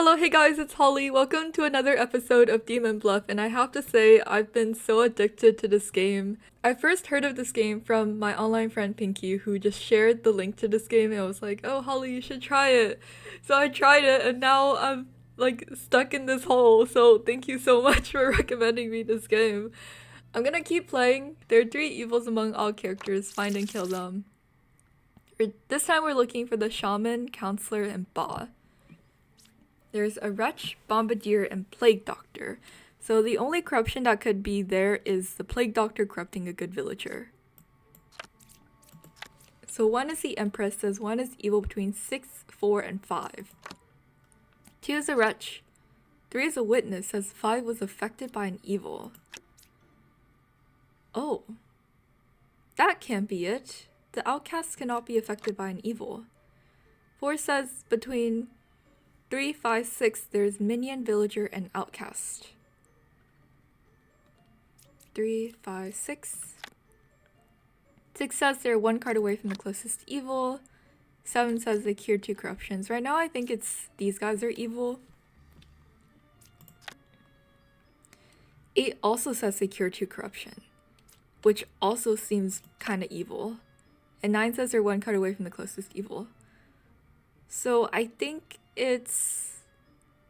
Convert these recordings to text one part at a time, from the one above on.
Hello, hey guys, it's Holly. Welcome to another episode of Demon Bluff, and I have to say, I've been so addicted to this game. I first heard of this game from my online friend Pinky, who just shared the link to this game, and I was like, oh, Holly, you should try it. So I tried it, and now I'm like stuck in this hole, so thank you so much for recommending me this game. I'm gonna keep playing. There are 3 evils among all characters, find and kill them. This time we're looking for the Shaman, Counselor, and Ba. There's a Wretch, Bombardier, and Plague Doctor. So the only corruption that could be there is the Plague Doctor corrupting a good villager. So 1 is the Empress, says 1 is evil between 6, 4, and 5. 2 is a Wretch. 3 is a Witness, says 5 was affected by an evil. Oh. That can't be it. The outcast cannot be affected by an evil. 4 says between 3, 5, 6, there's Minion, Villager, and Outcast. 3, 5, 6. 6 says they're 1 card away from the closest evil. 7 says they cure 2 corruptions. Right now I think it's these guys are evil. 8 also says they cure 2 corruption, which also seems kind of evil. And 9 says they're 1 card away from the closest evil. So I think it's...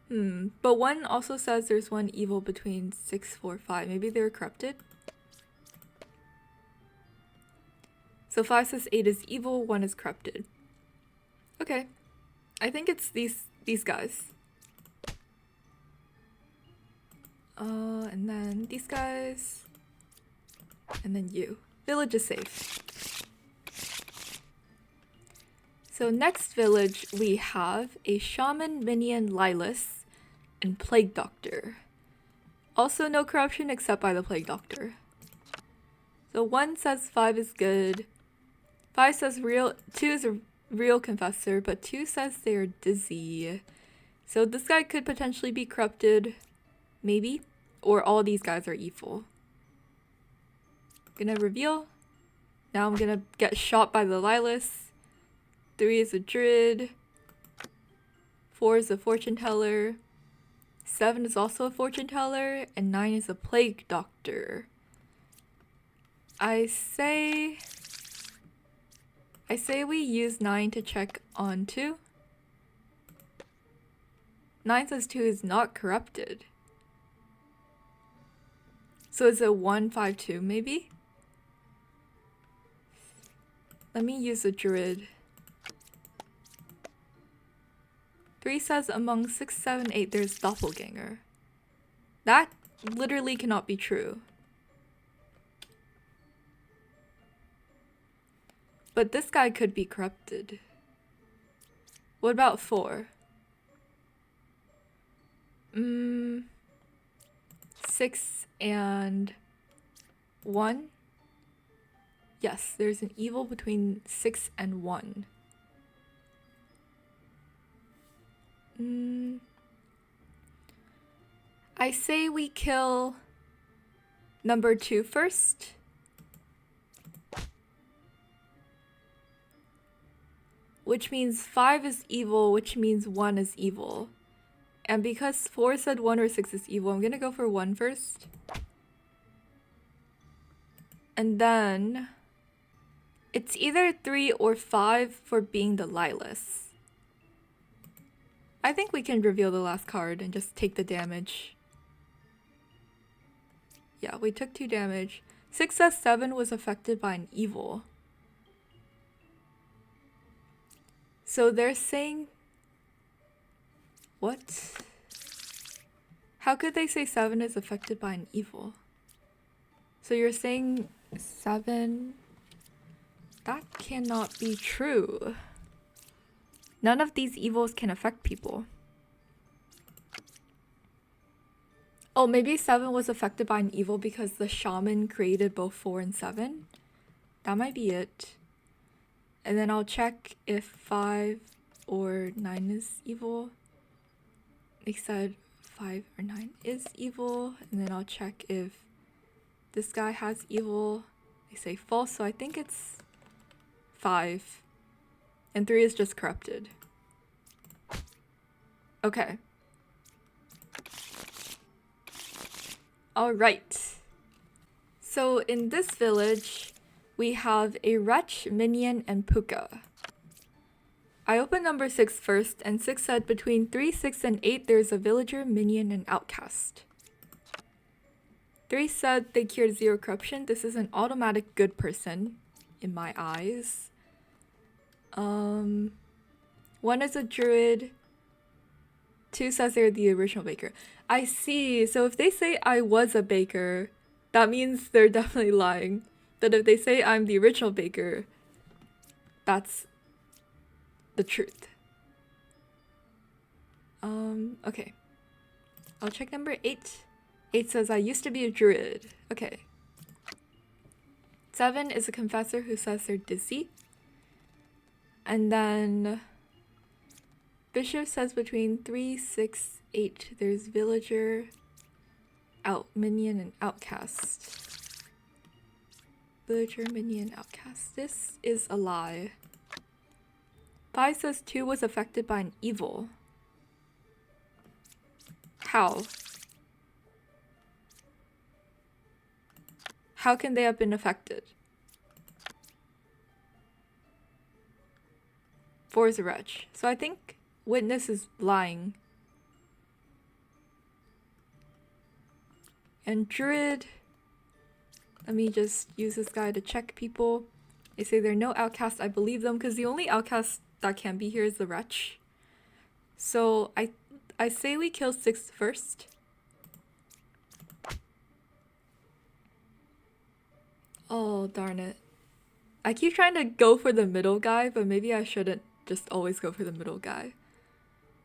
But 1 also says there's 1 evil between 6, 4, 5. Maybe they were corrupted? So 5 says 8 is evil, 1 is corrupted. Okay. I think it's these guys. And then these guys. And then you. Village is safe. So next village we have a Shaman, Minion, Lilas, and Plague Doctor. Also no corruption except by the Plague Doctor. So 1 says 5 is good. 5 says 2 is a real confessor, but 2 says they are dizzy. So this guy could potentially be corrupted, maybe, or all these guys are evil. Gonna reveal. Now I'm gonna get shot by the Lilas. 3 is a Druid. 4 is a Fortune Teller. 7 is also a Fortune Teller. And 9 is a Plague Doctor. I say we use 9 to check on 2. 9 says 2 is not corrupted. So it's a 1, 5, 2 maybe? Let me use a Druid. 3 says among 6, 7, 8 there's Doppelganger. That literally cannot be true. But this guy could be corrupted. What about 4? 6 and 1? Yes, there's an evil between 6 and 1. I say we kill number 2 first. Which means 5 is evil, which means 1 is evil. And because 4 said 1 or 6 is evil, I'm gonna go for 1 first. And then it's either 3 or 5 for being the Lilas. I think we can reveal the last card and just take the damage. Yeah, we took 2 damage. 6 says 7 was affected by an evil. So they're saying... What? How could they say 7 is affected by an evil? So you're saying 7... That cannot be true. None of these evils can affect people. Oh, maybe 7 was affected by an evil because the Shaman created both 4 and 7? That might be it. And then I'll check if 5 or 9 is evil. They said 5 or 9 is evil. And then I'll check if this guy has evil. They say false, so I think it's 5. And 3 is just corrupted. Okay. Alright. So in this village, we have a wretch, minion, and puka. I opened number 6 first, and 6 said between 3, 6, and 8 there's a villager, minion, and outcast. 3 said they cured 0 corruption. This is an automatic good person in my eyes. 1 is a druid. 2 says they're the original baker. I see. So if they say I was a baker, that means they're definitely lying. But if they say I'm the original baker, that's the truth. Okay. I'll check number 8. 8 says I used to be a druid. Okay. 7 is a confessor who says they're dizzy. And then Bishop says between 3, 6, 8 there's villager, minion, and outcast. Villager, minion, outcast. This is a lie. 5 says 2 was affected by an evil. How? How can they have been affected? 4 is a wretch. So I think witness is lying. And druid, let me just use this guy to check people. They say there are no outcasts. I believe them because the only outcast that can be here is the wretch. So I say we kill 6 first. Oh, darn it. I keep trying to go for the middle guy, but maybe I shouldn't just always go for the middle guy.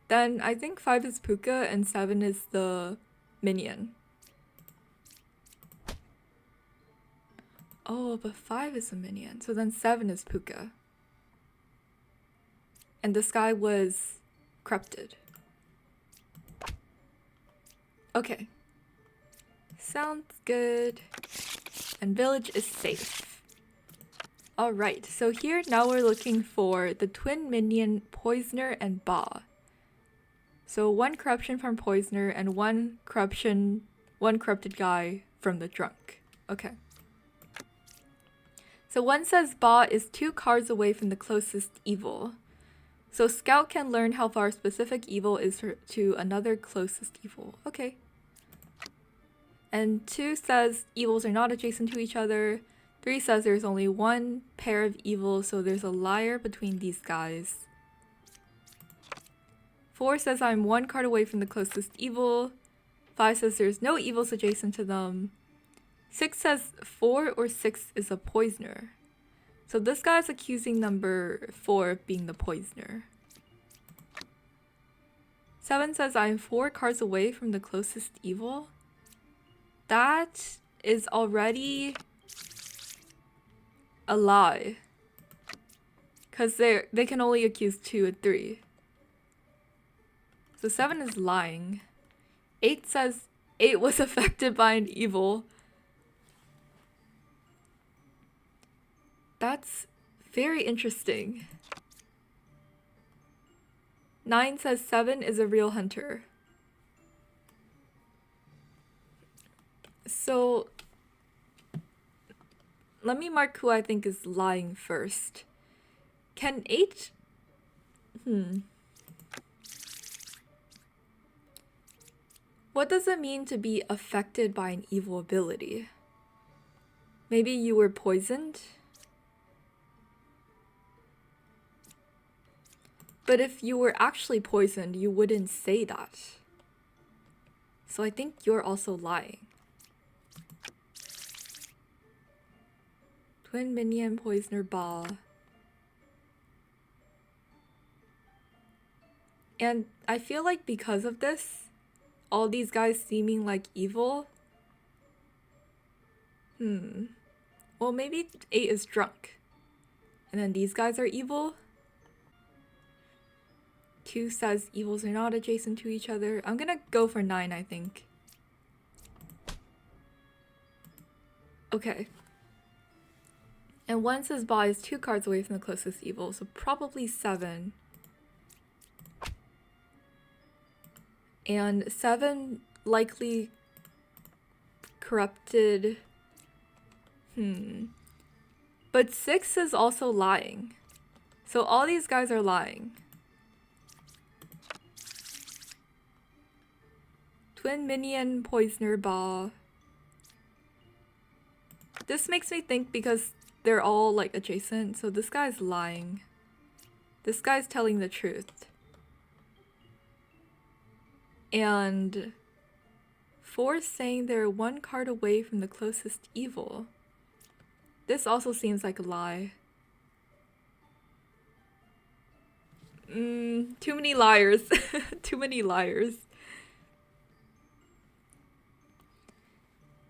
Then I think 5 is puka and 7 is the minion. Oh, but 5 is a minion, so then 7 is puka. And this guy was corrupted. Okay. Sounds good. And village is safe. Alright, so here now we're looking for the twin minion, Poisoner, and Ba. So 1 corruption from Poisoner and 1 corrupted guy from the drunk. Okay. So 1 says Ba is 2 cards away from the closest evil. So Scout can learn how far a specific evil is to another closest evil. Okay. And 2 says evils are not adjacent to each other. 3 says there's only 1 pair of evils, so there's a liar between these guys. 4 says I'm 1 card away from the closest evil. 5 says there's no evils adjacent to them. 6 says 4 or 6 is a poisoner. So this guy's accusing number 4 of being the poisoner. 7 says I'm 4 cards away from the closest evil. That is already a lie. Because they can only accuse 2 and 3. So 7 is lying. 8 says 8 was affected by an evil. That's very interesting. 9 says 7 is a real hunter. So let me mark who I think is lying first. Can 8? What does it mean to be affected by an evil ability? Maybe you were poisoned? But if you were actually poisoned, you wouldn't say that. So I think you're also lying. Twin minion, poisoner, Ba. And I feel like because of this, all these guys seeming like evil. Well, maybe 8 is drunk. And then these guys are evil. 2 says evils are not adjacent to each other. I'm gonna go for 9, I think. Okay. And 1 says Ba is 2 cards away from the closest evil, so probably 7. And 7 likely corrupted. But 6 is also lying. So all these guys are lying. Twin Minion, Poisoner, Ba. This makes me think because they're all like adjacent, so this guy's lying. This guy's telling the truth. And 4 saying they're 1 card away from the closest evil. This also seems like a lie. Too many liars. Too many liars.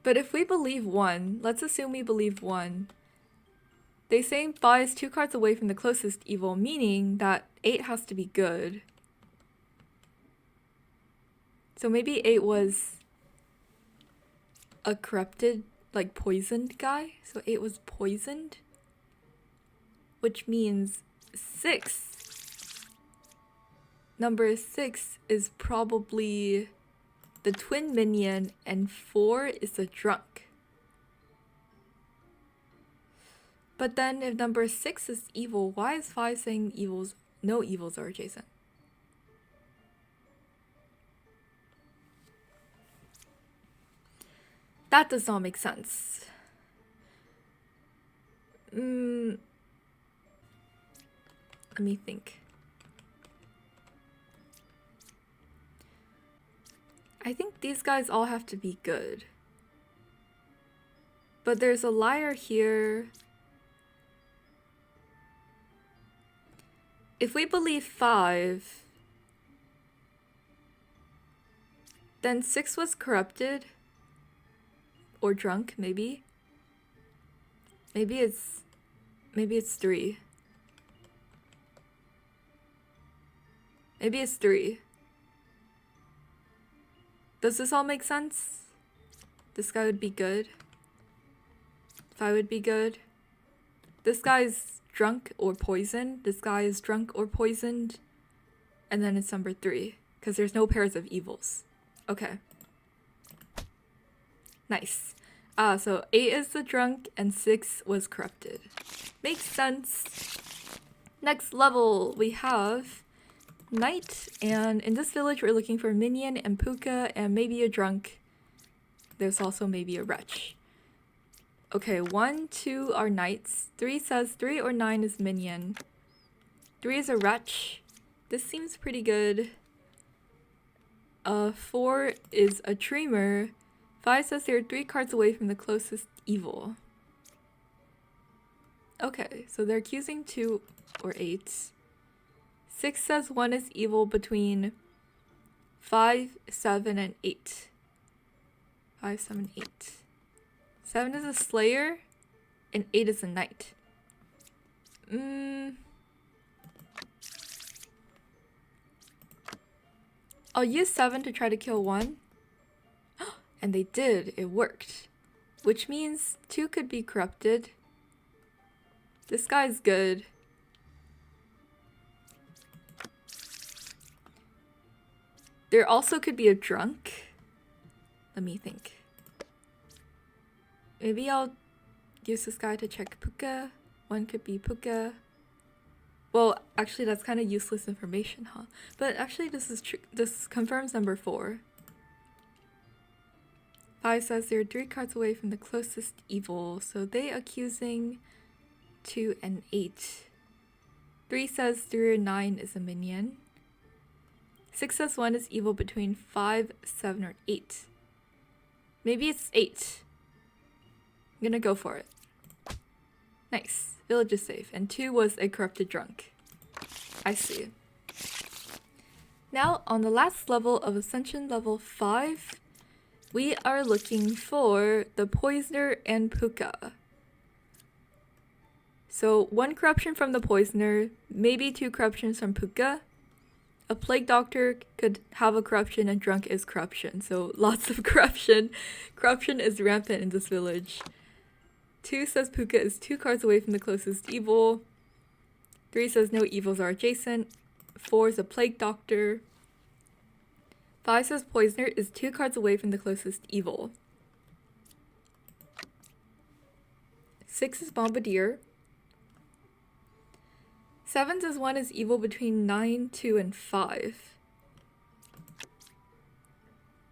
But if we believe 1, let's assume we believe 1. They say 5 is 2 cards away from the closest evil, meaning that 8 has to be good. So maybe 8 was a corrupted, like poisoned guy. So 8 was poisoned, which means 6. Number 6 is probably the twin minion, and 4 is the drunk. But then if number 6 is evil, why is 5 saying no evils are adjacent? That does not make sense. Let me think. I think these guys all have to be good. But there's a liar here. If we believe 5, then 6 was corrupted. Or drunk, maybe. Maybe it's 3. Maybe it's 3. Does this all make sense? This guy would be good. 5 would be good. This guy's drunk or poisoned. This guy is drunk or poisoned. And then it's number 3. Because there's no pairs of evils. Okay. Nice. So 8 is the drunk and 6 was corrupted. Makes sense. Next level we have Knight, and in this village we're looking for Minion and Puka and maybe a drunk. There's also maybe a wretch. Okay, 1, 2 are knights. 3 says 3 or 9 is Minion. 3 is a wretch. This seems pretty good. 4 is a dreamer. 5 says they're 3 cards away from the closest evil. Okay, so they're accusing 2 or 8. 6 says 1 is evil between 5, 7, and 8. 5, 7, 8. 7 is a slayer, and 8 is a knight. I'll use 7 to try to kill 1. And they did, it worked. Which means 2 could be corrupted. This guy's good. There also could be a drunk. Let me think. Maybe I'll use this guy to check Puka. 1 could be Puka. Well, actually that's kind of useless information, huh? But actually this is true. This confirms number 4. 5 says they're 3 cards away from the closest evil, so they accusing 2 and 8. 3 says 3 or 9 is a minion. 6 says 1 is evil between 5, 7, or 8. Maybe it's 8. I'm gonna go for it. Nice. Village is safe. And 2 was a corrupted drunk. I see. Now, on the last level of Ascension, level 5, we are looking for the Poisoner and Puka. So 1 corruption from the Poisoner, maybe 2 corruptions from Puka. A Plague Doctor could have a corruption and drunk is corruption, so lots of corruption. Corruption is rampant in this village. 2 says Puka is 2 cards away from the closest evil. 3 says no evils are adjacent. 4 is a Plague Doctor. 5 says Poisoner is 2 cards away from the closest evil. 6 is Bombardier. 7 says 1 is evil between 9, 2, and 5.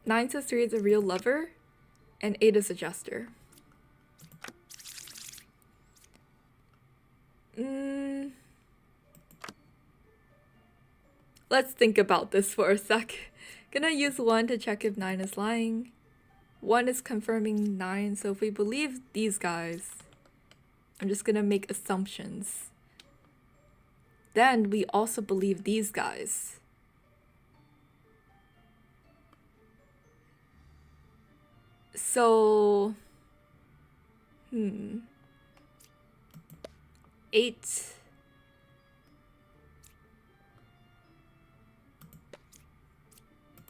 9 says 3 is a real lover. And 8 is a jester. Let's think about this for a sec. Gonna use 1 to check if 9 is lying. 1 is confirming 9, so if we believe these guys, I'm just gonna make assumptions. Then we also believe these guys. So, 8.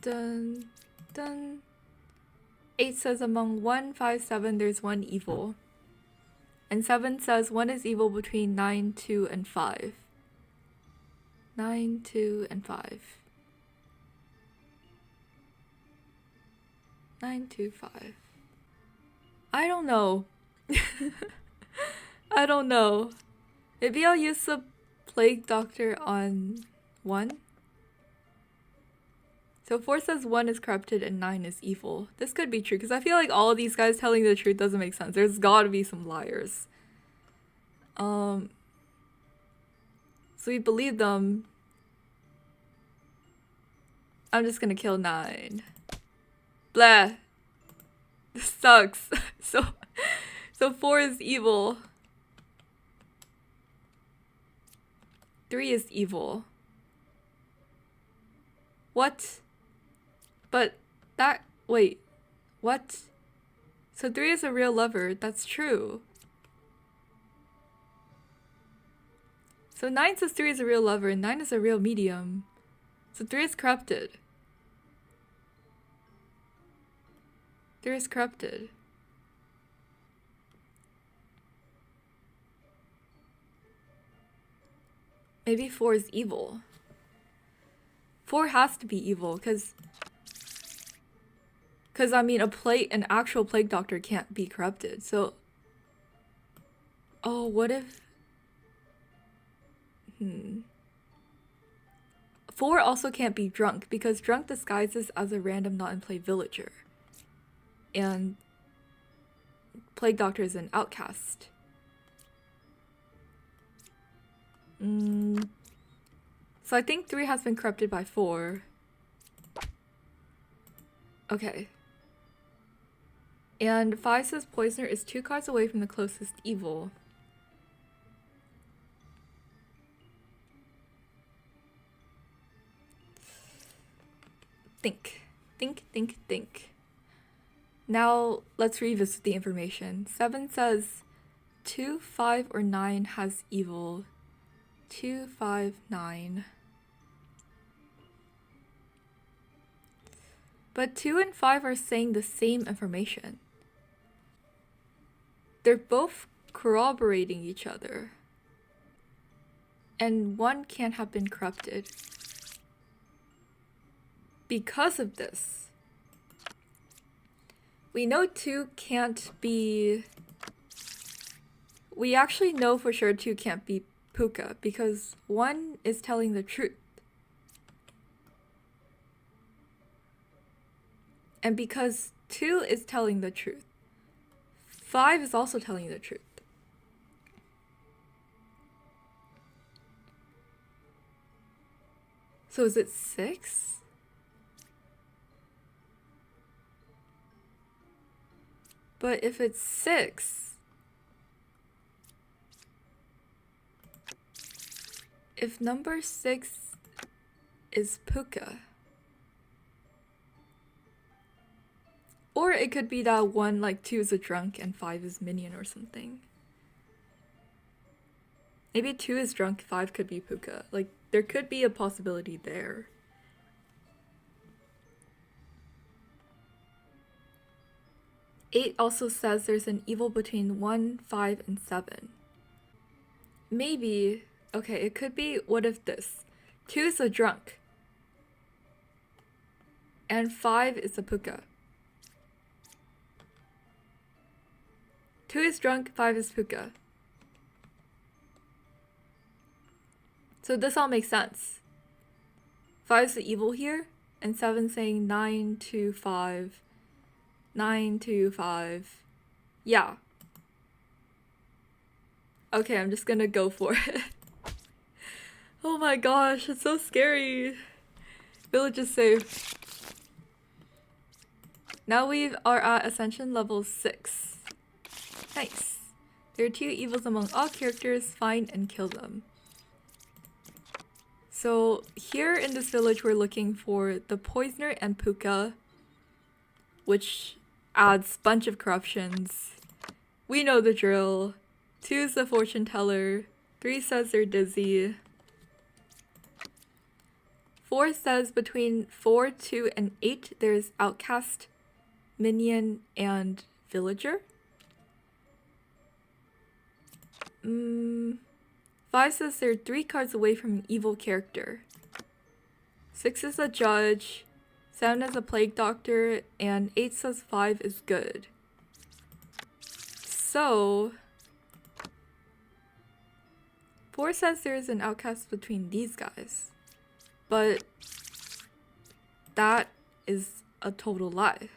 Dun, dun. 8 says among 1, 5, 7, there's 1 evil. And 7 says 1 is evil between 9, 2, and 5. 9, 2, and 5. 9, 2, 5. I don't know. I don't know. Maybe I'll use the Plague Doctor on 1. So 4 says 1 is corrupted and 9 is evil. This could be true, because I feel like all of these guys telling the truth doesn't make sense. There's gotta be some liars. So we believe them. I'm just gonna kill 9. Blah. This sucks. So 4 is evil. 3 is evil. What? But that... Wait. What? So 3 is a real lover. That's true. So 9 says 3 is a real lover and 9 is a real medium. So 3 is corrupted. 3 is corrupted. Maybe 4 is evil. 4 has to be evil, because I mean an actual plague doctor can't be corrupted. So oh, what if 4 also can't be drunk, because drunk disguises as a random not in play villager. And plague doctor is an outcast. So I think 3 has been corrupted by 4. Okay. And 5 says Poisoner is 2 cards away from the closest evil. Think. Now let's revisit the information. 7 says 2, 5, or 9 has evil. 2, 5, 9. But 2 and 5 are saying the same information. They're both corroborating each other. And 1 can't have been corrupted. Because of this, we know 2 can't be... We actually know for sure 2 can't be puka, because 1 is telling the truth. And because 2 is telling the truth, 5 is also telling the truth. So is it 6? But if it's 6, if number 6 is puka, or it could be that 1, like 2 is a drunk and 5 is minion or something. Maybe 2 is drunk, 5 could be puka. Like, there could be a possibility there. Eight also says there's an evil between 1, 5, and 7. Maybe, okay, it could be, what if this? 2 is a drunk. And 5 is a puka. 2 is drunk, 5 is puka. So this all makes sense. 5 is the evil here, and 7 saying 9 to 5. 9 to 5. Yeah. Okay, I'm just gonna go for it. Oh my gosh, it's so scary. Village is safe. Now we are at Ascension level 6. Nice. There are 2 evils among all characters. Find and kill them. So here in this village we're looking for the Poisoner and Puka, which adds bunch of corruptions. We know the drill. 2 is the Fortune Teller. 3 says they're dizzy. 4 says between 4, 2, and 8 there's Outcast, Minion, and Villager. 5 says they're 3 cards away from an evil character. 6 is a Judge, 7 is a Plague Doctor, and 8 says 5 is good. So 4 says there's an outcast between these guys. But that is a total lie.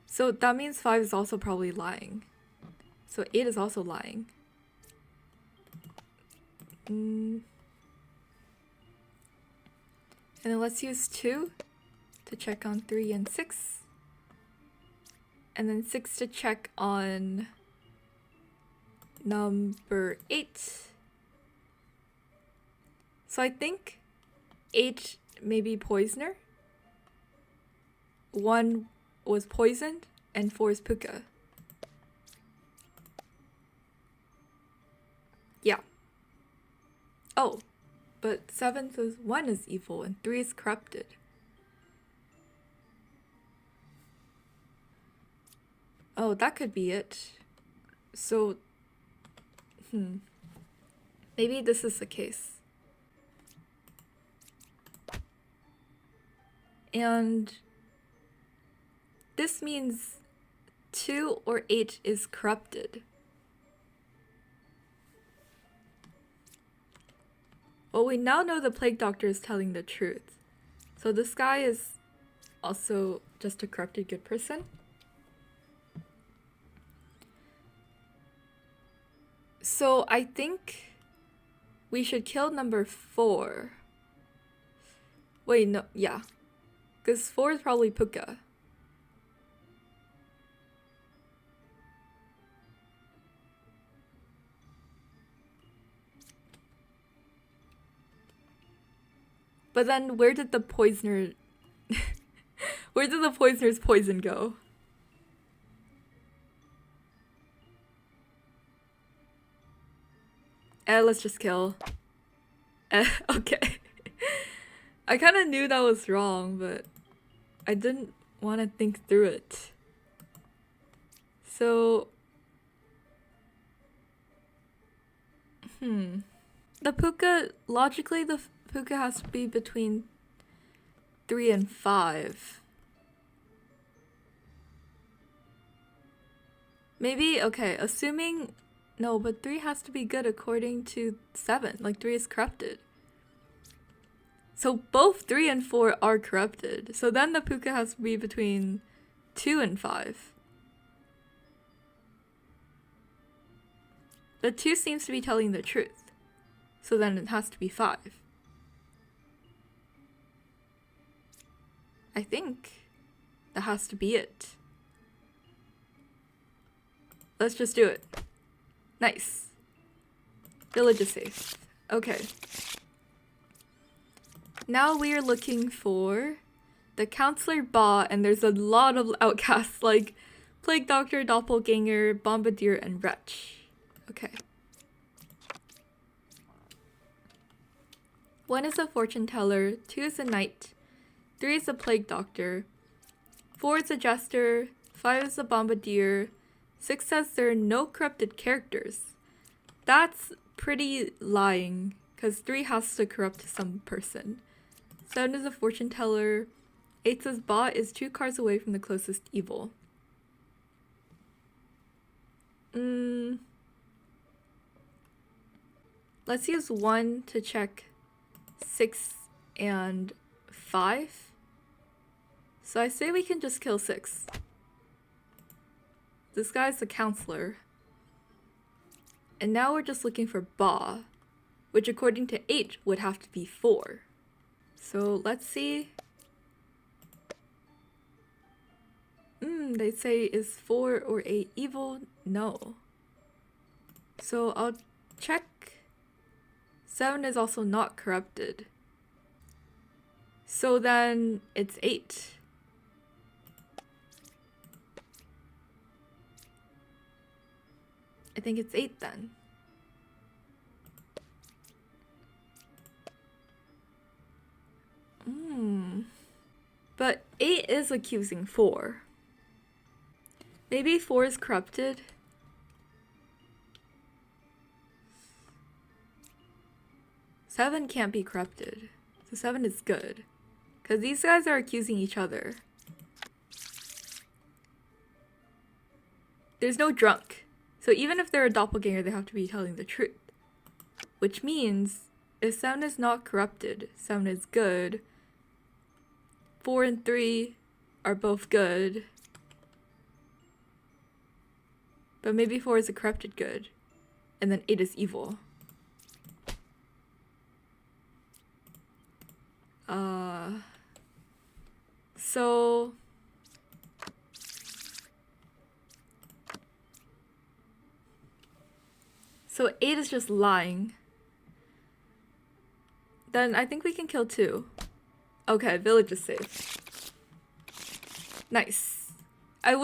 So that means 5 is also probably lying. So 8 is also lying. And then let's use 2 to check on 3 and 6. And then 6 to check on number 8. So I think 8 may be Poisoner. 1 was poisoned, and 4 is Puka. Yeah. Oh, but 7 says 1 is evil and 3 is corrupted. Oh, that could be it. So, maybe this is the case. And this means 2 or 8 is corrupted. Well, we now know the Plague Doctor is telling the truth. So this guy is also just a corrupted good person. So I think we should kill number 4. Wait, no, yeah. Because 4 is probably Puka. But then where did the poisoner... where did the poisoner's poison go? Let's just kill. Okay. I kind of knew that was wrong, but I didn't want to think through it. So... The Puka... Logically, the Puka has to be between 3 and 5. Maybe, okay, assuming... No, but 3 has to be good according to 7. Like, 3 is corrupted. So both 3 and 4 are corrupted. So then the Puka has to be between 2 and 5. The 2 seems to be telling the truth. So then it has to be 5. I think that has to be it. Let's just do it. Nice. Village is safe. Okay. Now we are looking for the Counselor Ba, and there's a lot of outcasts like Plague Doctor, Doppelganger, Bombardier, and Wretch. Okay. 1 is a Fortune Teller, 2 is a Knight, 3 is a Plague Doctor, 4 is a Jester, 5 is a Bombardier, 6 says there are no corrupted characters. That's pretty lying, because 3 has to corrupt some person. 7 is a Fortune Teller, 8 says Ba is 2 cards away from the closest evil. Let's use 1 to check 6 and 5. So I say we can just kill 6. This guy's the counselor. And now we're just looking for Ba, which according to 8 would have to be 4. So let's see. They say is 4 or 8 evil? No. So I'll check. 7 is also not corrupted. So then it's 8. I think it's 8 then. But 8 is accusing 4. Maybe 4 is corrupted. Seven can't be corrupted. So 7 is good. Because these guys are accusing each other. There's no drunk. So even if they're a doppelganger, they have to be telling the truth. Which means, if 7 is not corrupted, 7 is good. 4 and 3 are both good. But maybe 4 is a corrupted good. And then 8 is evil. So 8 is just lying. Then I think we can kill 2. Okay, village is safe. Nice. I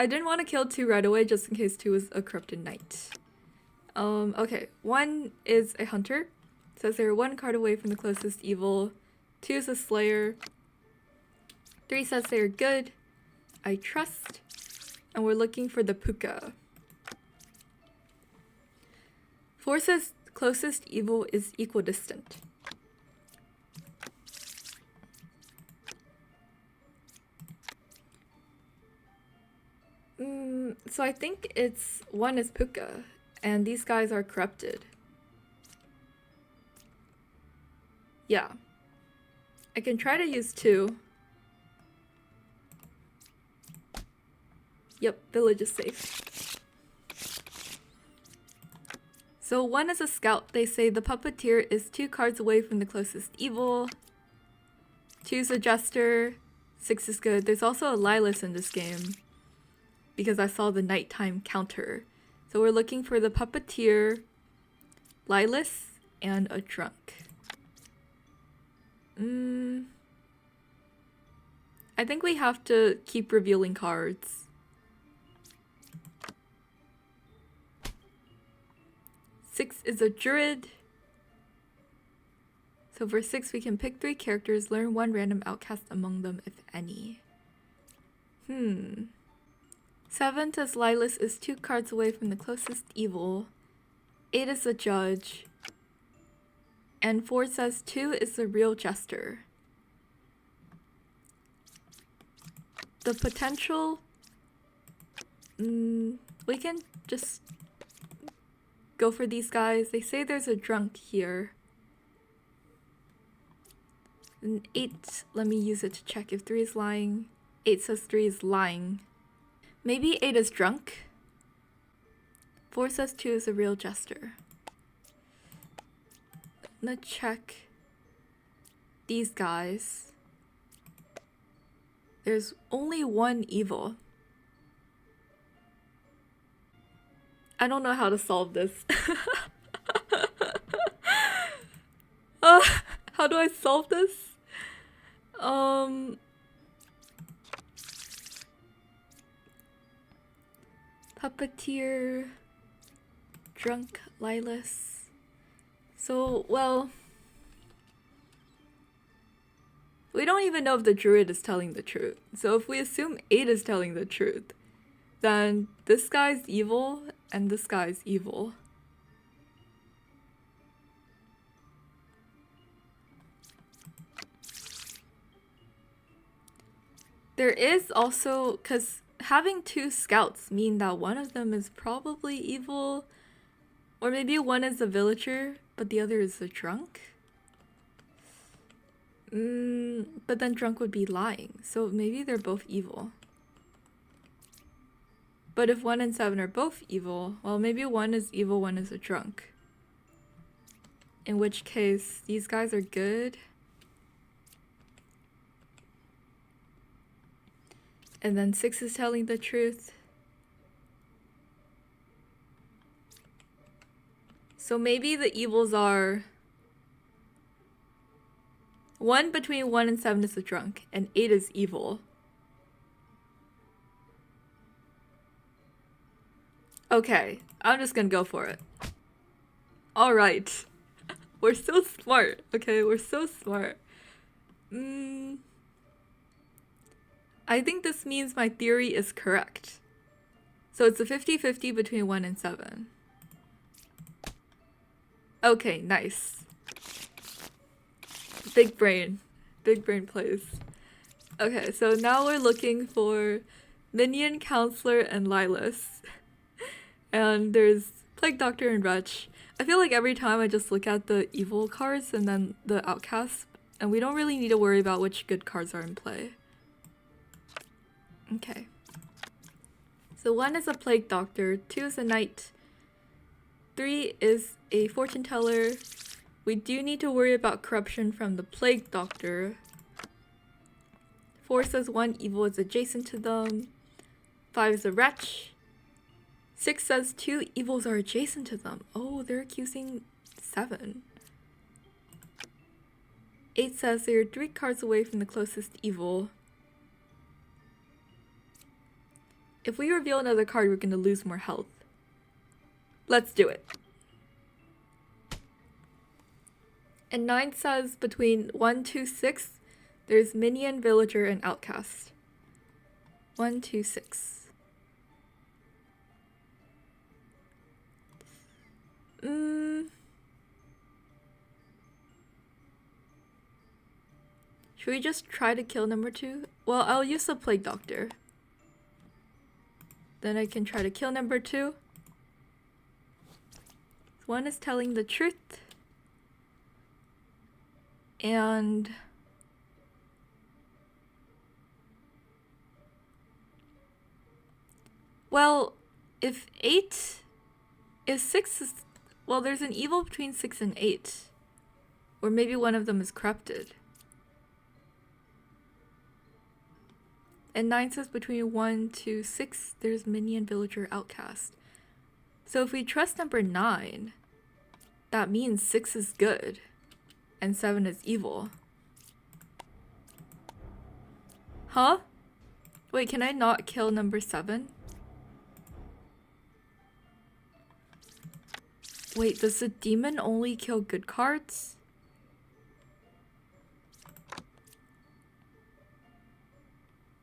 didn't want to kill 2 right away just in case 2 was a corrupted knight. Okay. 1 is a hunter. It says they're 1 card away from the closest evil. 2 is a slayer. 3 says they're good. I trust. And we're looking for the puka. 4 says closest evil is equidistant. So I think it's 1 is puka, and these guys are corrupted. Yeah. I can try to use 2. Yep, village is safe. So 1 is a scout. They say the puppeteer is 2 cards away from the closest evil. 2 is a jester. 6 is good. There's also a Lilith in this game, because I saw the nighttime counter. So we're looking for the puppeteer, Lilith, and a drunk. I think we have to keep revealing cards. 6 is a druid. So for 6 we can pick 3 characters, learn 1 random outcast among them if any. 7 says Lilith is 2 cards away from the closest evil. 8 is a judge. And 4 says 2 is the real jester. The potential... we can just go for these guys. They say there's a drunk here. And 8, let me use it to check if 3 is lying. 8 says 3 is lying. Maybe 8 is drunk. 4 says 2 is a real jester. I'm gonna check these guys. There's only 1 evil. I don't know how to solve this. How do I solve this? Puppeteer, drunk Lilith. So, well, we don't even know if the druid is telling the truth. So if we assume 8 is telling the truth, then this guy's evil and this guy's evil. There is also, because having two scouts mean that one of them is probably evil? Or maybe one is a villager, but the other is a drunk? But then drunk would be lying, so maybe they're both evil. But if 1 and 7 are both evil, well, maybe one is evil, one is a drunk. In which case, these guys are good. And then 6 is telling the truth. So maybe the evils are... 1 between 1 and 7 is a drunk, and 8 is evil. Okay, I'm just gonna go for it. Alright. We're so smart, okay? We're so smart. I think this means my theory is correct. So it's a 50-50 between 1 and 7. Okay, nice. Big brain. Big brain plays. Okay, so now we're looking for Minion, Counselor, and Lilas. And there's Plague Doctor and Wretch. I feel like every time I just look at the evil cards and then the outcasts, and we don't really need to worry about which good cards are in play. Okay. So 1 is a Plague Doctor, 2 is a Knight, 3 is a Fortune Teller. We do need to worry about corruption from the Plague Doctor. 4 says 1 evil is adjacent to them. 5 is a Wretch. 6 says 2 evils are adjacent to them. Oh, they're accusing 7. 8 says they're 3 cards away from the closest evil. If we reveal another card, we're going to lose more health. Let's do it. And 9 says between 1, 2, 6, there's Minion, Villager, and Outcast. 1, 2, 6. Should we just try to kill number 2? Well, I'll use the Plague Doctor. Then I can try to kill number 2. 1 is telling the truth. And... well, if 8... if 6 is... well, there's an evil between 6 and 8. Or maybe one of them is corrupted. And 9 says between 1 to 6, there's Minion, Villager, Outcast. So if we trust number 9, that means 6 is good, and 7 is evil. Huh? Wait, can I not kill number 7? Wait, does the demon only kill good cards?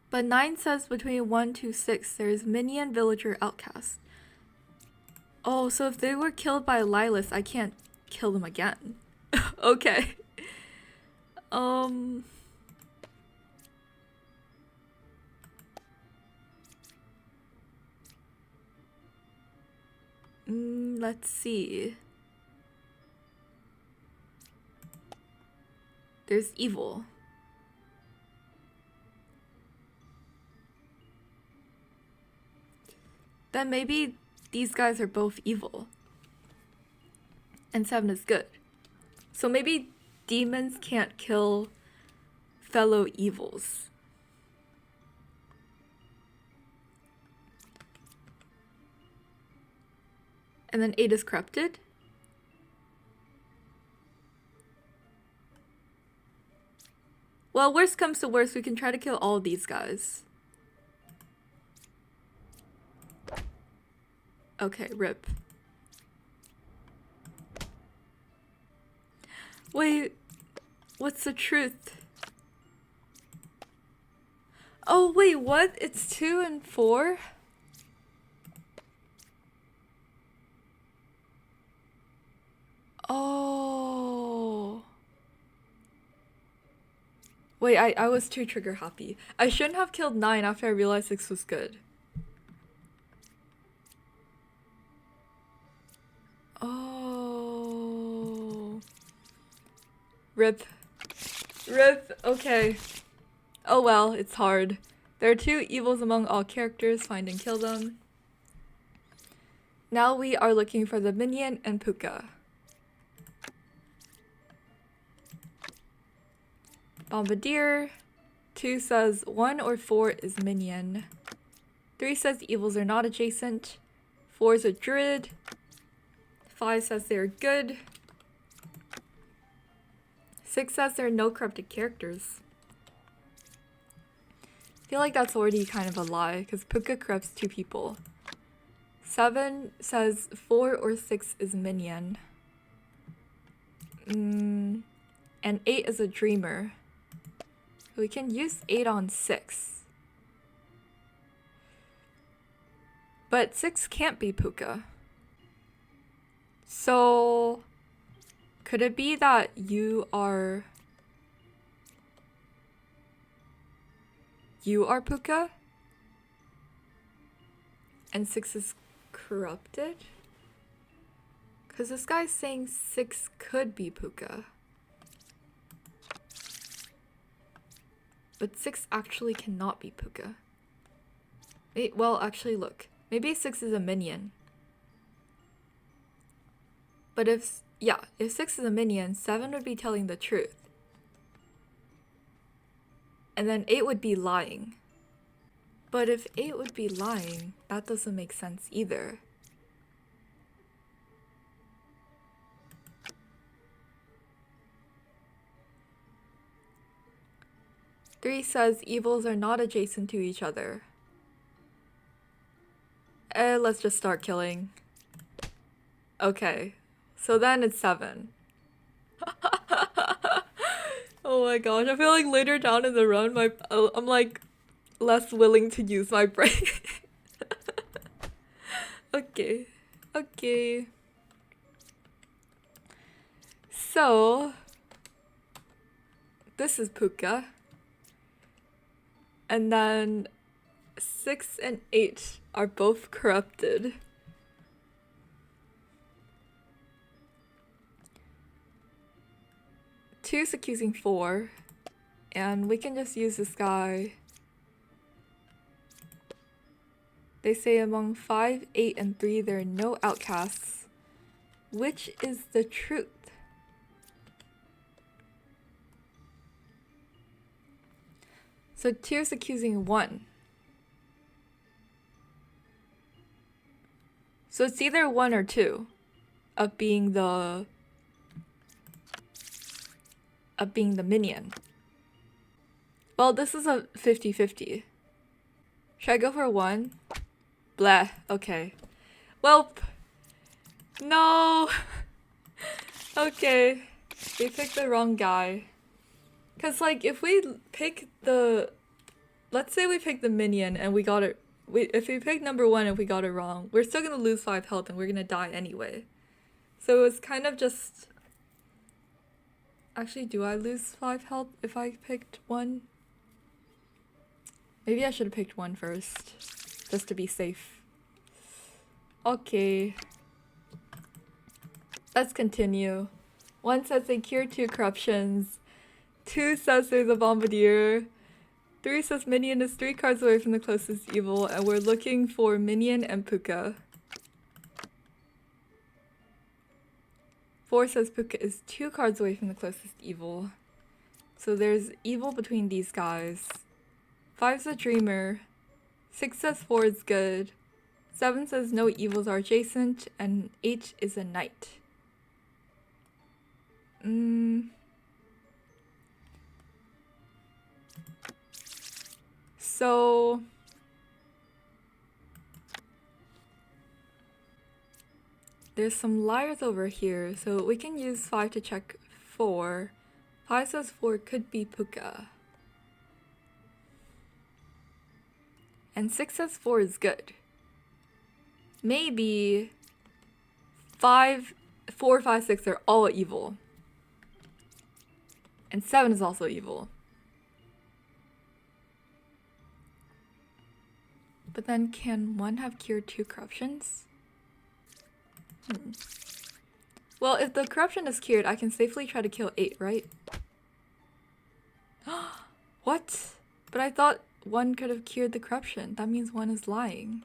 But 9 says between 1 to 6, there's Minion, Villager, Outcast. Oh, so if they were killed by Lilas, I can't kill them again. Okay. Let's see. There's evil. Then maybe these guys are both evil. And 7 is good. So maybe demons can't kill fellow evils. And then 8 is corrupted. Well, worst comes to worst, we can try to kill all of these guys. Okay, rip. Wait, what's the truth? Oh, wait, what? It's 2 and 4? Oh. Wait, I was too trigger happy. I shouldn't have killed 9 after I realized 6 was good. Oh. Rip. Rip. Okay. Oh well, it's hard. There are 2 evils among all characters. Find and kill them. Now we are looking for the Minion and Puka. Bombardier. 2 says 1 or 4 is Minion. 3 says evils are not adjacent. 4 is a druid. 5 says they're good. 6 says there are no corrupted characters. I feel like that's already kind of a lie, because Puka corrupts 2 people. 7 says 4 or 6 is Minion. And 8 is a dreamer. We can use 8 on 6. But 6 can't be Puka. So could it be that you are Puka? And 6 is corrupted? Because this guy's saying 6 could be Puka. But 6 actually cannot be Puka. Wait, well, actually, look. Maybe 6 is a Minion. But if 6 is a Minion, 7 would be telling the truth. And then 8 would be lying. But if 8 would be lying, that doesn't make sense either. Three says evils are not adjacent to each other. Let's just start killing. Okay, so then it's 7. Oh my gosh, I feel like later down in the run, I'm like less willing to use my brain. Okay. So, this is Puka. And then 6 and 8 are both corrupted. Two is accusing 4, and we can just use this guy. They say among 5, 8, and 3 there are no outcasts. Which is the truth? So 2 is accusing 1. So it's either 1 or 2 of being the Minion. Well, this is a 50-50. Should I go for 1? Bleh, okay. Welp. No. Okay. We picked the wrong guy. Cause like if we pick let's say we pick the Minion and we got it. If we pick number 1 and we got it wrong, we're still gonna lose 5 health and we're gonna die anyway. So it was kind of just. Actually, do I lose 5 health if I picked 1? Maybe I should have picked 1 first, just to be safe. Okay. Let's continue. 1 says they cure 2 corruptions. 2 says there's a Bombardier. 3 says Minion is 3 cards away from the closest evil, and we're looking for Minion and Puka. 4 says Puka is 2 cards away from the closest evil. So there's evil between these guys. 5's a dreamer. 6 says 4 is good. 7 says no evils are adjacent. And 8 is a knight. So there's some liars over here, so we can use 5 to check 4. 5 says 4 could be Puka. And 6 says 4 is good. Maybe 4, 5, 6 are all evil. And 7 is also evil. But then can 1 have cured 2 corruptions? Well, if the corruption is cured, I can safely try to kill 8, right? What? But I thought 1 could have cured the corruption. That means 1 is lying.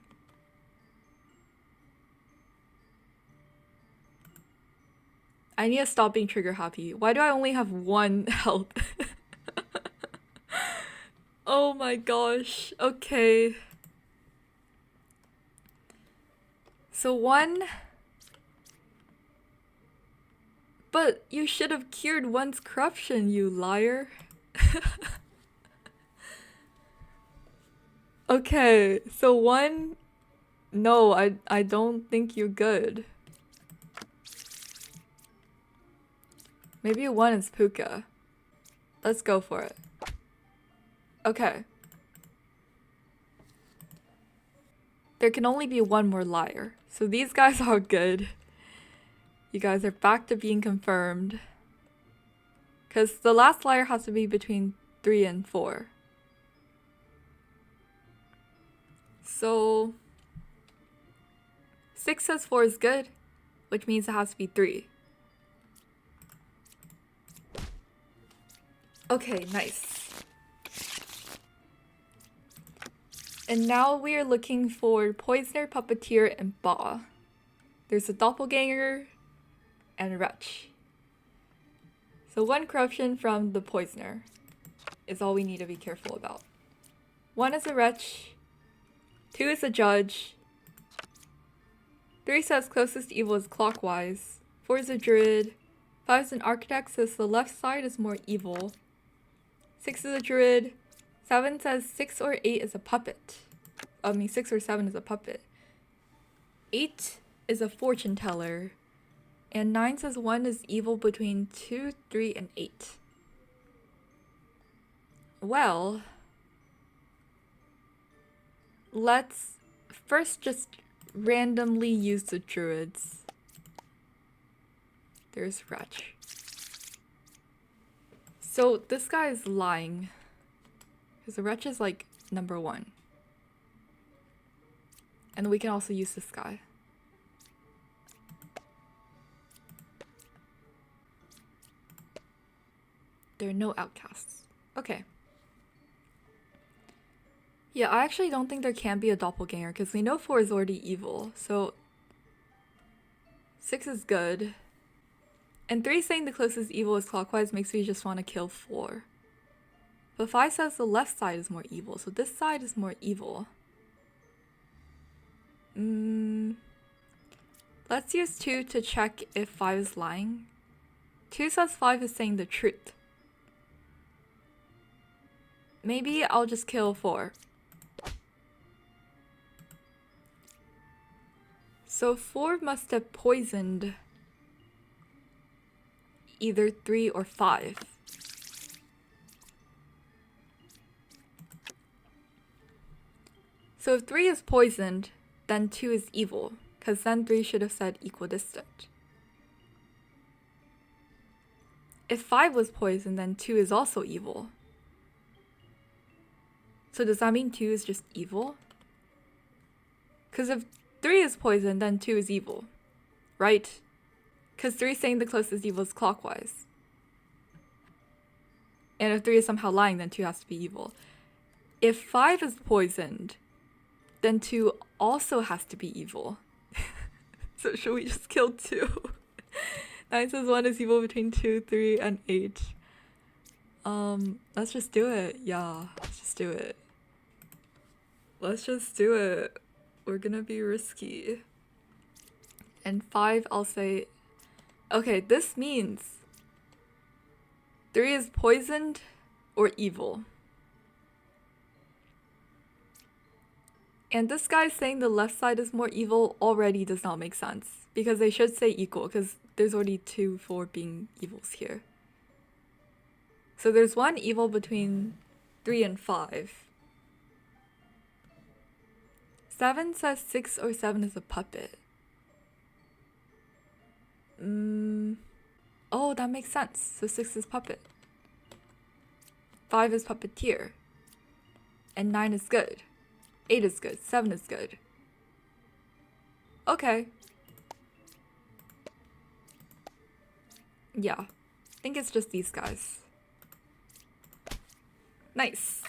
I need to stop being trigger happy. Why do I only have 1 health? Oh my gosh. Okay. So 1... But you should have cured 1's corruption, you liar. Okay, so 1... No, I don't think you're good. Maybe 1 is puka. Let's go for it. Okay. There can only be 1 more liar. So these guys are good. You guys are back to being confirmed. Because the last liar has to be between 3 and 4. So 6 says 4 is good, which means it has to be 3. Okay, nice. And now we are looking for Poisoner, Puppeteer, and Ba. There's a Doppelganger and a Wretch. So 1 corruption from the Poisoner is all we need to be careful about. 1 is a Wretch. 2 is a Judge. 3 says closest evil is clockwise. 4 is a Druid. 5 is an Architect, says the left side is more evil. 6 is a Druid. 7 says 6 or 8 is a puppet. 6 or 7 is a puppet. 8 is a fortune teller. And 9 says 1 is evil between 2, 3, and 8. Well, let's first just randomly use the druids. There's Wretch. So this guy is lying. Because the Wretch is like number 1. And we can also use this guy. There are no outcasts. Okay. Yeah, I actually don't think there can be a doppelganger because we know 4 is already evil. So 6 is good. And 3 saying the closest evil is clockwise makes me just want to kill 4. But 5 says the left side is more evil, so this side is more evil. Let's use 2 to check if 5 is lying. 2 says 5 is saying the truth. Maybe I'll just kill 4. So 4 must have poisoned either 3 or 5. So if 3 is poisoned, then 2 is evil, because then 3 should have said equidistant. If 5 was poisoned, then 2 is also evil. So does that mean 2 is just evil? Because if 3 is poisoned, then 2 is evil, right? Because 3 is saying the closest evil is clockwise. And if 3 is somehow lying, then 2 has to be evil. If 5 is poisoned, then 2 also has to be evil. So should we just kill 2? 9 says 1 is evil between 2, 3, and 8. Let's just do it. Yeah, let's just do it. Let's just do it. We're gonna be risky. And 5, I'll say... Okay, this means 3 is poisoned or evil. And this guy saying the left side is more evil already does not make sense. Because they should say equal, because there's already 2 for being evils here. So there's 1 evil between 3 and 5. 7 says 6 or 7 is a puppet. Oh, that makes sense. So 6 is puppet. 5 is puppeteer. And 9 is good. 8 is good. 7 is good. Okay. Yeah, I think it's just these guys. Nice.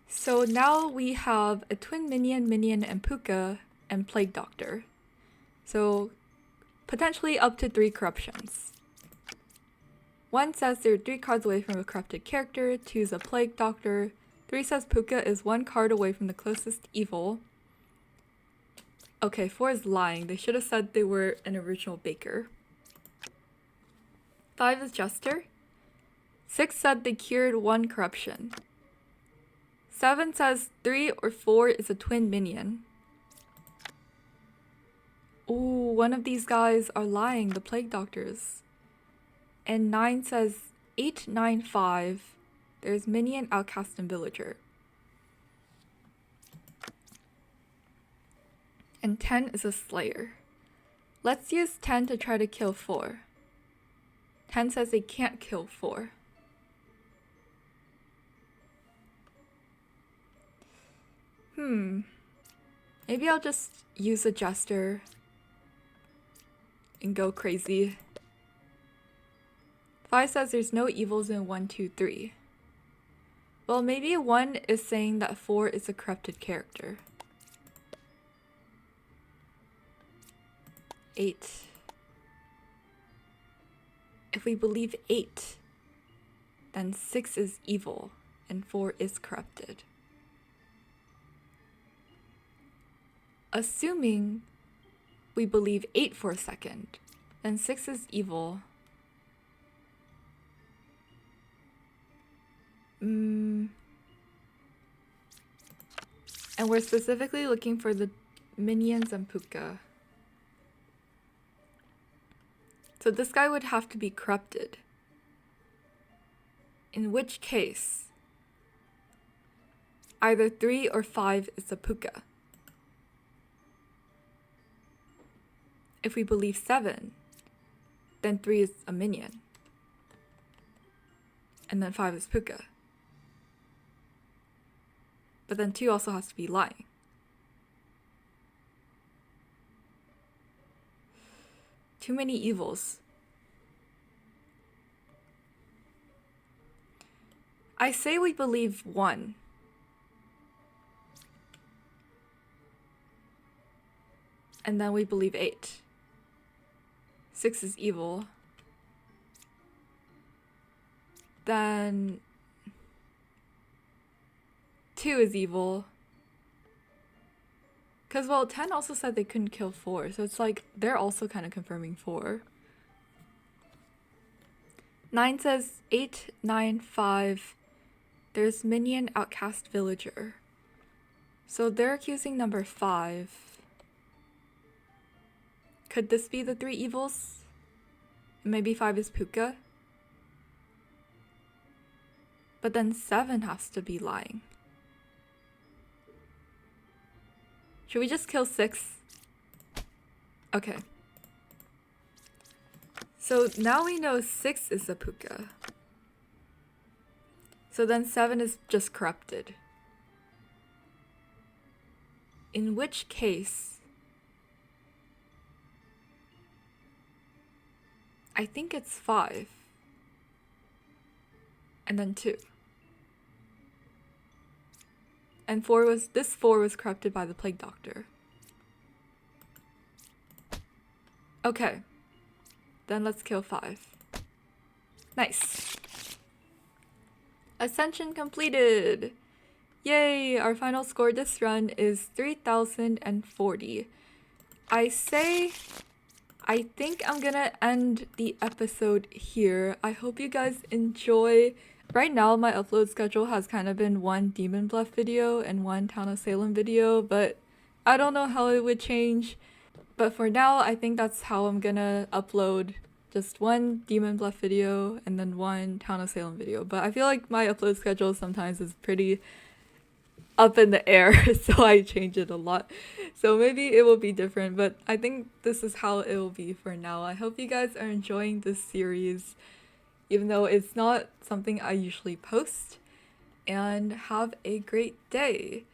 So now we have a twin minion, minion, and puka, and plague doctor. So potentially up to 3 corruptions. 1 says they're 3 cards away from a corrupted character, 2 is a plague doctor, 3 says puka is 1 card away from the closest evil. Okay, 4 is lying. They should have said they were an original baker. 5 is jester. 6 said they cured 1 corruption. 7 says 3 or 4 is a twin minion. Ooh, one of these guys are lying, the plague doctors. And 9 says 8, 9, 5. There's minion, outcast, and villager. And 10 is a slayer. Let's use 10 to try to kill 4. 10 says they can't kill 4. Maybe I'll just use a jester and go crazy. 5 says there's no evils in 1, 2, 3. Well, maybe 1 is saying that 4 is a corrupted character. 8. If we believe 8, then 6 is evil and 4 is corrupted. Assuming we believe 8 for a second, then 6 is evil. And we're specifically looking for the minions and puka. So this guy would have to be corrupted. In which case, either 3 or 5 is a puka. If we believe 7, then 3 is a minion. And then 5 is puka. But then 2 also has to be lying. Too many evils. I say we believe 1. And then we believe 8. 6 is evil. Then 2 is evil. Because, well, 10 also said they couldn't kill 4, so it's like they're also kind of confirming 4. 9 says 8, 9, 5. There's minion, outcast, villager. So they're accusing number 5. Could this be the 3 evils? Maybe 5 is puka? But then 7 has to be lying. Should we just kill 6? Okay. So now we know 6 is a puka. So then 7 is just corrupted. In which case, I think it's 5. And then 2. And 4 was corrupted by the plague doctor. Okay. Then let's kill 5. Nice. Ascension completed! Yay! Our final score this run is 3,040. I think I'm gonna end the episode here. I hope you guys enjoy. Right now, my upload schedule has kind of been 1 Demon Bluff video and 1 Town of Salem video, but I don't know how it would change. But for now, I think that's how I'm gonna upload. Just 1 Demon Bluff video and then 1 Town of Salem video. But I feel like my upload schedule sometimes is pretty up in the air, so I change it a lot. So maybe it will be different, but I think this is how it will be for now. I hope you guys are enjoying this series, even though it's not something I usually post. And have a great day!